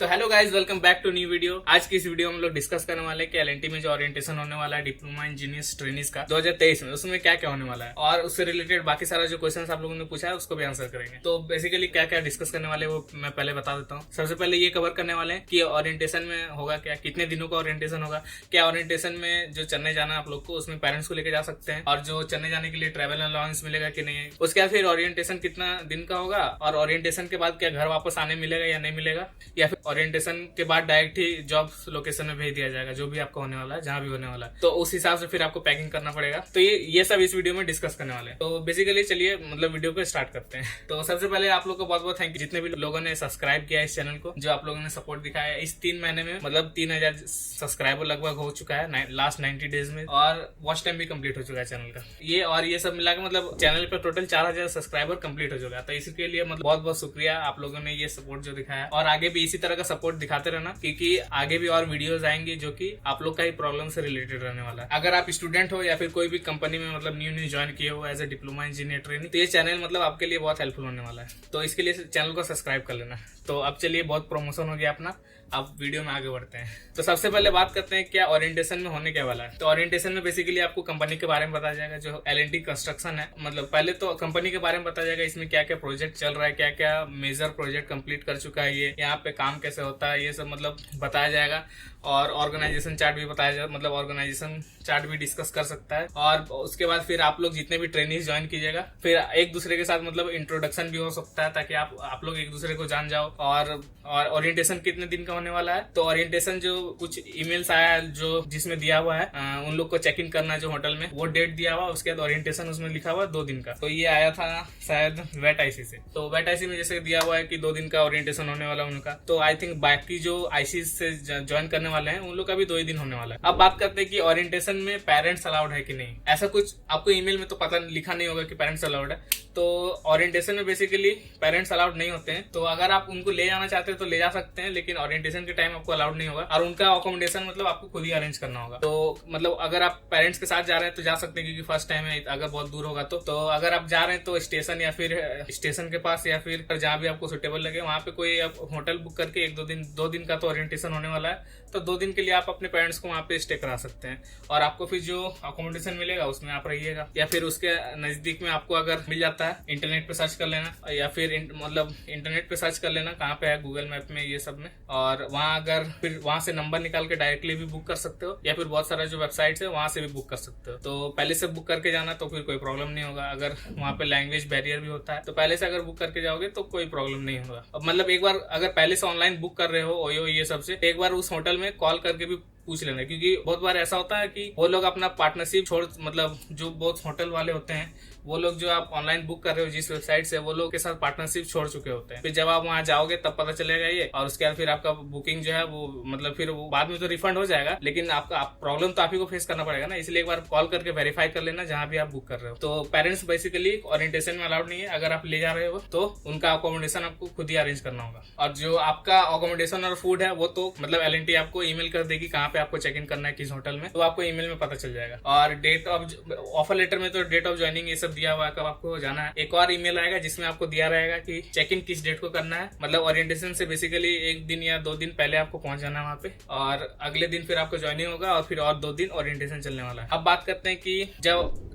तो hello guys, welcome back to new video. आज की इस वीडियो में हम लोग डिस्कस करने वाले हैं कि एलएनटी में जो ओरिएंटेशन होने वाला है डिप्लोमा इंजीनियर्स ट्रेनिंग का 2023 में, उसमें क्या क्या होने वाला है और उससे रिलेटेड बाकी सारा जो क्वेश्चन आप लोगों ने पूछा है उसको भी आंसर करेंगे। तो बेसिकली क्या क्या डिस्कस करने वाले वो मैं पहले बता देता हूँ। सबसे पहले ये कवर करने वाले हैं कि ओरिएंटेशन में होगा क्या, कितने दिनों का ओरिएंटेशन होगा, क्या ओरिएंटेशन में जो चेन्नई जाना आप लोग को उसमें पेरेंट्स को लेकर जा सकते हैं, और जो चेन्नई जाने के लिए ट्रेवल अलाउंस मिलेगा कि नहीं, उसके बाद फिर ओरिएंटेशन कितना दिन का होगा, और ओरिएंटेशन के बाद क्या घर वापस आने मिलेगा या नहीं मिलेगा, या फिर ओरिएंटेशन के बाद डायरेक्ट ही जॉब लोकेशन में भेज दिया जाएगा, जो भी आपका होने वाला है, जहां भी होने वाला है, तो उस हिसाब से फिर आपको पैकिंग करना पड़ेगा। तो ये सब इस वीडियो में डिस्कस करने वाले हैं। तो बेसिकली चलिए वीडियो को स्टार्ट करते हैं। तो सबसे पहले आप लोग को बहुत बहुत थैंक यू जितने भी लोगों ने सब्सक्राइब किया इस चैनल को, जो आप लोगों ने सपोर्ट दिखाया है इस 3 महीने में। 3000 सब्सक्राइबर लगभग हो चुका है लास्ट 90 डेज में, और वॉच टाइम भी कंप्लीट हो चुका है चैनल का। ये सब मिला के चैनल पर टोटल 4000 सब्सक्राइबर कंप्लीट हो चुका है। तो इसके लिए बहुत बहुत शुक्रिया आप लोगों ने ये सपोर्ट जो दिखाया, और आगे भी इसी तरह का सपोर्ट दिखाते रहना, क्योंकि आगे भी और वीडियोस आएंगे जो कि आप लोग का ही प्रॉब्लम से रिलेटेड रहने वाला है। अगर आप स्टूडेंट हो या फिर कोई भी कंपनी में न्यू ज्वाइन किए हो as a diploma engineer training, तो ये चैनल आपके लिए बहुत हेल्पफुल होने वाला है। तो इसके लिए चैनल को सब्सक्राइब कर लेना। तो अब चलिए, बहुत प्रमोशन हो गया अपना, अब वीडियो में आगे बढ़ते हैं। तो सबसे पहले बात करते हैं क्या ओरिएंटेशन में होने क्या वाला है। तो ओरिएंटेशन में बेसिकली आपको कंपनी के बारे में बताया जाएगा, जो एलएनटी कंस्ट्रक्शन है। पहले तो कंपनी के बारे में बताया जाएगा, इसमें क्या क्या प्रोजेक्ट चल रहा है, क्या क्या मेजर प्रोजेक्ट कंप्लीट कर चुका है, ये यहाँ पे काम कैसे होता है, ये सब बताया जाएगा। और ऑर्गेनाइजेशन चार्ट भी बताया जाएगा, ऑर्गेनाइजेशन चार्ट भी डिस्कस कर सकता है। और उसके बाद फिर आप लोग जितने भी ट्रेनिंग ज्वाइन कीजिएगा, फिर एक दूसरे के साथ इंट्रोडक्शन भी हो सकता है, ताकि आप लोग एक दूसरे को जान जाओ। और ओरिएंटेशन कितने दिन का होने वाला है, तो ओरिएंटेशन जो कुछ ईमेल्स आया है जो जिसमें दिया हुआ है, उन लोग को चेक इन करना है जो होटल में, वो डेट दिया हुआ, उसके बाद ओरिएंटेशन उसमें लिखा हुआ 2 दिन का। तो ये आया था शायद वेट आईसी से। तो वेट आईसी में जैसे दिया हुआ है कि 2 दिन का ओरिएंटेशन होने वाला उनका, तो आई थिंक बाकी जो आईसी से ज्वाइन करने वाले हैं उन लोग का भी 2 ही दिन होने वाला है। अब बात करते हैं कि ओरिएंटेशन में पेरेंट्स अलाउड है कि नहीं। ऐसा कुछ आपको ईमेल में तो पता लिखा नहीं होगा कि पेरेंट्स अलाउड है। तो ओरिएंटेशन में बेसिकली पेरेंट्स अलाउड नहीं होते हैं। तो अगर आप उनको ले जाना चाहते हैं तो ले जा सकते हैं, लेकिन ओरिएंटेशन के टाइम आपको अलाउड नहीं होगा, और उनका अकोमोडेशन आपको खुद ही अरेंज करना होगा। तो अगर आप पेरेंट्स के साथ जा रहे हैं तो जा सकते हैं, क्योंकि फर्स्ट टाइम है। अगर बहुत दूर होगा तो अगर आप जा रहे हैं तो स्टेशन या फिर स्टेशन के पास या फिर जहां भी आपको सुटेबल लगे वहां पे कोई होटल बुक करके 2 दिन का तो ओरिएंटेशन होने वाला है। तो 2 दिन के लिए आप अपने पेरेंट्स को वहां पे स्टे करा सकते हैं, और आपको फिर जो अकोमोडेशन मिलेगा उसमें आप रहिएगा, या फिर उसके नजदीक में आपको अगर मिल जाता है इंटरनेट पे सर्च कर लेना, या फिर इंटरनेट पे सर्च कर लेना कहाँ पे है, गूगल मैप में, ये सब में। और वहां अगर फिर वहां से नंबर निकाल के डायरेक्टली भी बुक कर सकते हो, या फिर बहुत सारा जो वेबसाइट है वहां से भी बुक कर सकते हो। तो पहले से बुक करके जाना तो फिर कोई प्रॉब्लम नहीं होगा। अगर वहां पे लैंग्वेज बैरियर भी होता है तो पहले से अगर बुक करके जाओगे तो कोई प्रॉब्लम नहीं होगा। अब एक बार अगर पहले से ऑनलाइन बुक कर रहे हो ओयो ये सबसे, एक बार उस होटल में कॉल करके भी पूछ लेना, क्योंकि बहुत बार ऐसा होता है कि वो लोग अपना पार्टनरशिप छोड़ जो बहुत होटल वाले होते हैं, वो लोग जो आप ऑनलाइन बुक कर रहे हो जिस वेबसाइट से, वो लोग के साथ पार्टनरशिप छोड़ चुके होते हैं। फिर जब आप वहां जाओगे तब पता चलेगा ये, और उसके बाद फिर आपका बुकिंग जो है वो फिर वो बाद में तो रिफंड हो जाएगा, लेकिन आपका प्रॉब्लम तो आप ही को फेस करना पड़ेगा ना। इसलिए एक बार कॉल करके वेरीफाई कर लेना जहां भी आप बुक कर रहे हो। तो पेरेंट्स बेसिकली ओरिएंटेशन में अलाउड नहीं है। अगर आप ले जा रहे हो तो उनका अकोमोडेशन आपको खुद ही अरेंज करना होगा, और जो आपका अकोमोडेशन और फूड है वो तो एलएनटी आपको ईमेल कर देगी कहाँ पे आपको चेक इन करना है, किस होटल में, तो आपको ईमेल में पता चल जाएगा। और डेट ऑफ ऑफर लेटर में तो डेट ऑफ ज्वाइनिंग ये सब दिया हुआ है, कब आपको जाना है। एक और ईमेल आएगा जिसमें आपको दिया रहेगा कि चेक इन किस डेट को करना है। ओरिएंटेशन से बेसिकली 1 दिन या 2 दिन पहले आपको पहुंच जाना है वहां पे, और अगले दिन फिर आपको ज्वाइनिंग होगा, और फिर और 2 दिन ओरिएंटेशन चलने वाला है। अब बात करते हैं कि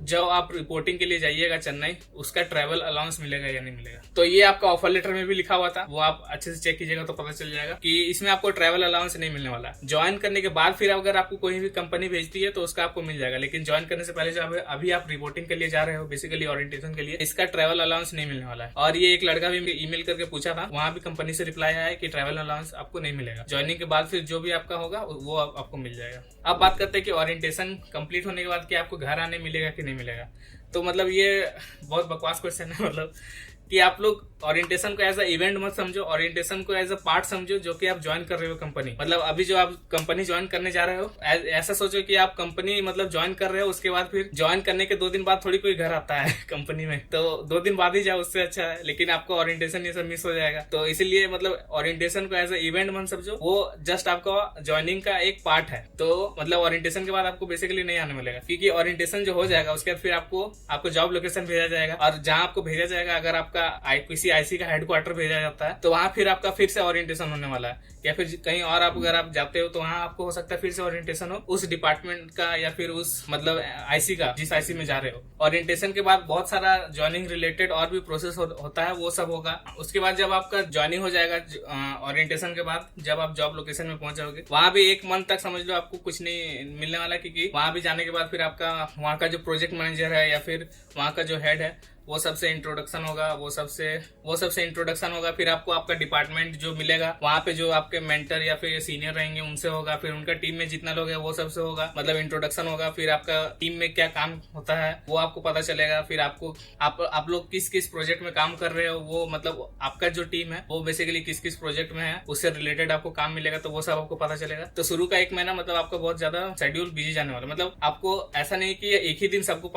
जब आप रिपोर्टिंग के लिए जाइएगा चेन्नई, उसका ट्रैवल अलाउंस मिलेगा या नहीं मिलेगा। तो ये आपका ऑफर लेटर में भी लिखा हुआ था, वो आप अच्छे से चेक कीजिएगा तो पता चल जाएगा कि इसमें आपको ट्रैवल अलाउंस नहीं मिलने वाला। ज्वाइन करने के बाद फिर अगर आपको कोई भी कंपनी भेजती है तो उसका आपको मिल जाएगा, लेकिन ज्वाइन करने से पहले जो अभी आप रिपोर्टिंग के लिए जा रहे हो बेसिकली ओरिएंटेशन के लिए, इसका ट्रैवल अलाउंस नहीं मिलने वाला है। और ये एक लड़का भी ईमेल करके पूछा था, वहां भी कंपनी से रिप्लाई आया है कि ट्रैवल अलाउंस आपको नहीं मिलेगा। ज्वाइनिंग के बाद फिर जो भी आपका होगा वो आपको मिल जाएगा। अब बात करते हैं कि ओरिएंटेशन कंप्लीट होने के बाद कि आपको घर आने मिलेगा कि नहीं मिलेगा। तो ये बहुत बकवास क्वेश्चन है, कि आप लोग ओरिएंटेशन को एज अ इवेंट मत समझो, ओरिएंटेशन को एज अ पार्ट समझो जो कि आप ज्वाइन कर रहे हो कंपनी। अभी जो आप कंपनी ज्वाइन करने जा रहे हो, ऐसा सोचो कि आप कंपनी ज्वाइन कर रहे हो, उसके बाद फिर ज्वाइन करने के 2 दिन बाद थोड़ी कोई घर आता है कंपनी में, तो 2 दिन बाद ही जाओ, उससे अच्छा है। लेकिन आपको ओरिएंटेशन ये सब मिस हो जाएगा। तो इसीलिए ओरिएंटेशन को एज अ इवेंट मत समझो, वो जस्ट आपका ज्वाइनिंग का एक पार्ट है। तो ओरिएंटेशन के बाद आपको बेसिकली नहीं आने मिलेगा, क्योंकि ओरिएंटेशन जो हो जाएगा उसके बाद फिर आपको जॉब लोकेशन भेजा जाएगा, और जहां आपको भेजा जाएगा अगर आपका आपका किसी आईसी का हेडक्वार्टर भेजा जाता है, तो वहां फिर आपका फिर से ओरिएंटेशन होने वाला है। या फिर कहीं और आप अगर आप जाते हो तो वहां आपको हो सकता है फिर से ओरिएंटेशन हो उस डिपार्टमेंट का या फिर उस मतलब आईसी का जिस आईसी में जा रहे हो। ओरिएंटेशन के बाद बहुत सारा ज्वाइनिंग रिलेटेड और भी प्रोसेस होता है, वो सब होगा। उसके बाद जब आपका ज्वाइनिंग हो जाएगा ओरिएंटेशन के बाद, जब आप जॉब लोकेशन में पहुंच जाओगे, वहां भी 1 मंथ तक समझ लो आपको कुछ नहीं मिलने वाला, क्योंकि वहां भी जाने के बाद फिर आपका वहां का जो प्रोजेक्ट मैनेजर है या फिर वहां का जो हेड है वो सबसे इंट्रोडक्शन होगा, वो सबसे इंट्रोडक्शन होगा। फिर आपको आपका डिपार्टमेंट जो मिलेगा वहां पे जो आपके मेंटर या फिर सीनियर रहेंगे उनसे होगा, फिर उनका टीम में जितना लोग है वो सबसे होगा, मतलब इंट्रोडक्शन होगा। फिर आपका टीम में क्या काम होता है वो आपको पता चलेगा। फिर आपको आप लोग किस किस प्रोजेक्ट में काम कर रहे हो, वो मतलब आपका जो टीम है वो बेसिकली किस किस प्रोजेक्ट में है उससे रिलेटेड आपको काम मिलेगा, तो वो सब आपको पता चलेगा। तो शुरू का 1 महीना मतलब आपका बहुत ज्यादा शेड्यूल बिजी जाने वाला, मतलब आपको ऐसा नहीं कि एक ही दिन सब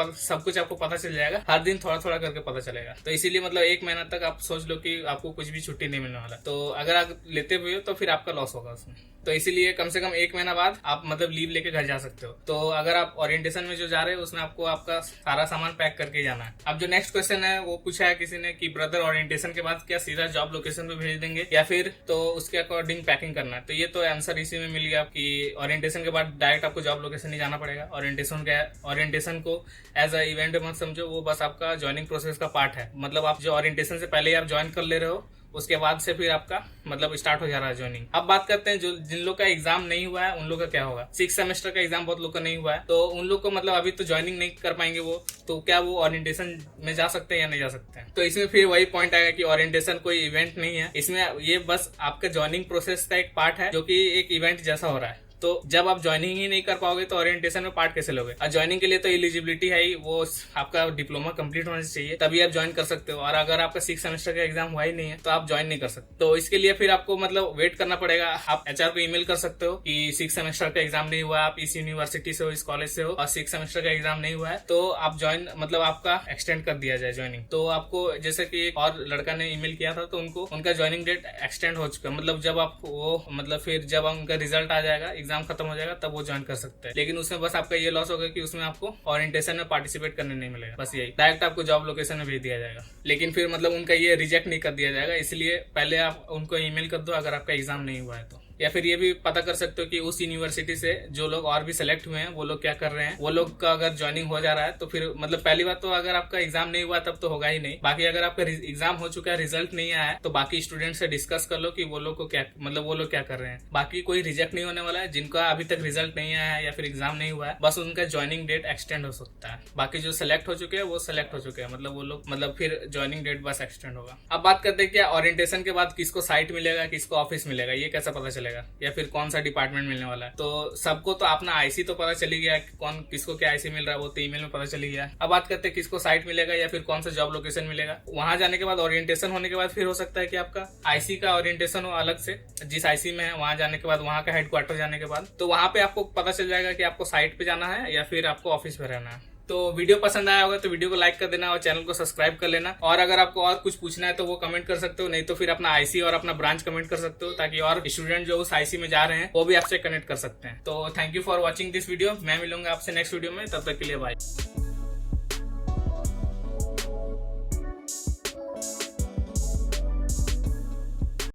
कुछ आपको पता चल जाएगा, हर दिन थोड़ा थोड़ा करके पता चलेगा। तो इसीलिए मतलब 1 महीना तक आप सोच लो कि आपको कुछ भी छुट्टी नहीं मिलने वाला। तो अगर आप लेते हुए हो तो फिर आपका लॉस होगा उसमें। तो इसीलिए कम से कम 1 महीना बाद आप मतलब लीव लेके घर जा सकते हो। तो अगर आप ओरिएंटेशन में जो जा रहे हो उसमें आपको आपका सारा सामान पैक करके जाना है। अब जो नेक्स्ट क्वेश्चन है वो पूछा है किसी ने कि ब्रदर ओरिएंटेशन के बाद क्या सीधा जॉब लोकेशन पे भेज देंगे या फिर तो उसके अकॉर्डिंग पैकिंग करना है। तो ये तो आंसर इसी में मिल गया कि ओरिएंटेशन के बाद डायरेक्ट आपको जॉब लोकेशन नहीं जाना पड़ेगा। ओरिएंटेशन को एज अ इवेंट मत समझो, वो बस आपका ज्वाइनिंग प्रोसेस का पार्ट है। मतलब आप जो ओरिएंटेशन से पहले आप ज्वाइन कर ले रहे हो उसके बाद से फिर आपका मतलब स्टार्ट हो जा रहा है ज्वाइनिंग। अब बात करते हैं जो जिन लोग का एग्जाम नहीं हुआ है उन लोग का क्या होगा। 6 सेमेस्टर का एग्जाम बहुत लोग का नहीं हुआ है, तो उन लोग को मतलब अभी तो ज्वाइनिंग नहीं कर पाएंगे वो, तो क्या वो ओरिएंटेशन में जा सकते हैं या नहीं जा सकते हैं। तो इसमें फिर वही पॉइंट आएगा कि ओरिएंटेशन कोई इवेंट नहीं है, इसमें ये बस आपका ज्वाइनिंग प्रोसेस का एक पार्ट है जो कि एक इवेंट जैसा हो रहा है। तो जब आप ज्वाइनिंग ही नहीं कर पाओगे तो ओरिएंटेशन में पार्ट कैसे लोगे। और ज्वाइनिंग के लिए तो एलिजिबिलिटी है ही, वो आपका डिप्लोमा कंप्लीट होना चाहिए तभी आप ज्वाइन कर सकते हो। और अगर आपका 6 सेमेस्टर का एग्जाम हुआ ही नहीं है तो आप ज्वाइन नहीं कर सकते। तो इसके लिए फिर आपको मतलब वेट करना पड़ेगा। आप एचआर को ईमेल कर सकते हो कि 6 सेमेस्टर का एग्जाम नहीं हुआ, आप इस यूनिवर्सिटी से हो, इस कॉलेज से हो और 6 सेमेस्टर का एग्जाम नहीं हुआ है, तो आप ज्वाइन मतलब आपका एक्सटेंड कर दिया जाए ज्वाइनिंग। तो आपको जैसे कि एक और लड़का ने ईमेल किया था तो उनको उनका ज्वाइनिंग डेट एक्सटेंड हो चुका, मतलब जब आप वो मतलब फिर जब उनका रिजल्ट आ जाएगा, एग्जाम खत्म हो जाएगा तब वो ज्वाइन कर सकते हैं। लेकिन उसमें बस आपका ये लॉस होगा कि उसमें आपको ओरिएंटेशन में पार्टिसिपेट करने नहीं मिलेगा, बस यही डायरेक्ट आपको जॉब लोकेशन में भेज दिया जाएगा। लेकिन फिर मतलब उनका ये रिजेक्ट नहीं कर दिया जाएगा, इसलिए पहले आप उनको ईमेल कर दो अगर आपका एग्जाम नहीं हुआ है तो। या फिर ये भी पता कर सकते हो कि उस यूनिवर्सिटी से जो लोग और भी सिलेक्ट हुए हैं वो लोग क्या कर रहे हैं, वो लोग का अगर ज्वाइनिंग हो जा रहा है तो फिर मतलब पहली बात तो अगर आपका एग्जाम नहीं हुआ तब तो होगा ही नहीं। बाकी अगर आपका एग्जाम हो चुका है, रिजल्ट नहीं आया है, तो बाकी स्टूडेंट से डिस्कस कर लो कि वो लोग को क्या मतलब वो लोग क्या कर रहे हैं। बाकी कोई रिजेक्ट नहीं होने वाला है। जिनका अभी तक रिजल्ट नहीं आया है या फिर एग्जाम नहीं हुआ है, बस उनका ज्वाइनिंग डेट एक्सटेंड हो सकता है। बाकी जो सिलेक्ट हो चुके हैं वो सिलेक्ट हो चुके हैं, मतलब वो लोग मतलब फिर ज्वाइनिंग डेट बस एक्सटेंड होगा। अब बात करते हैं क्या ओरिएंटेशन के बाद किसको साइट मिलेगा, किसको ऑफिस मिलेगा, ये कैसे पता चलेगा, या फिर कौन सा डिपार्टमेंट मिलने वाला है। तो सबको तो अपना आईसी तो पता चली गया, कौन किसको क्या आईसी मिल रहा है वो तो ईमेल में पता चली गया। अब बात करते हैं किसको साइट मिलेगा या फिर कौन सा जॉब लोकेशन मिलेगा। वहां जाने के बाद ओरिएंटेशन होने के बाद फिर हो सकता है कि आपका आईसी का ओरिएंटेशन हो अलग से, जिस आईसी में है वहां जाने के बाद वहां का हेडक्वार्टर जाने के बाद तो वहां पे आपको पता चल जाएगा कि आपको साइट पे जाना है या फिर आपको ऑफिस पे रहना है। तो वीडियो पसंद आया होगा तो वीडियो को लाइक कर देना और चैनल को सब्सक्राइब कर लेना। और अगर आपको और कुछ पूछना है तो वो कमेंट कर सकते हो, नहीं तो फिर अपना आईसी और अपना ब्रांच कमेंट कर सकते हो, ताकि और स्टूडेंट जो उस आईसी में जा रहे हैं वो भी आपसे कनेक्ट कर सकते हैं। तो thank you for watching this video. मैं मिलूंगा आपसे नेक्स्ट वीडियो में, तब तक के लिए बाय।